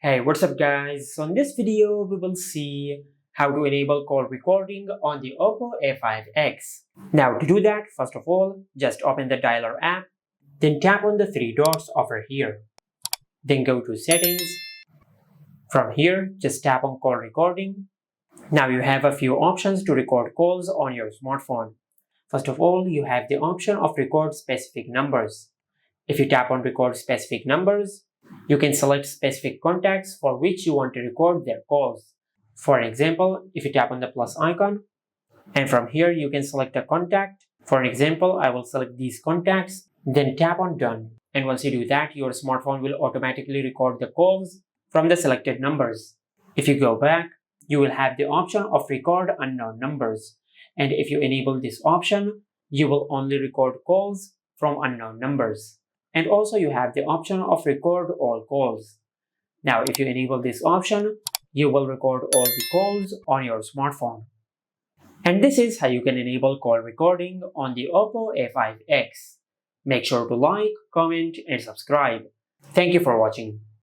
Hey, what's up guys? So in this video, we will see how to enable call recording on the Oppo A5x. Now to do that, first of all, just open the dialer app, then tap on the three dots over here. Then go to settings. From here, just tap on call recording. Now you have a few options to record calls on your smartphone. First of all, you have the option of record specific numbers. If you tap on record specific numbers, you can select specific contacts for which you want to record their calls. For example, if you tap on the plus icon, and from here you can select a contact. For example, I will select these contacts, then tap on done. And once you do that, your smartphone will automatically record the calls from the selected numbers. If you go back, you will have the option of record unknown numbers. And if you enable this option, you will only record calls from unknown numbers. And also you have the option of record all calls. Now if you enable this option, you will record all the calls on your smartphone. And this is how you can enable call recording on the Oppo A5x. Make sure to like, comment and subscribe. Thank you for watching.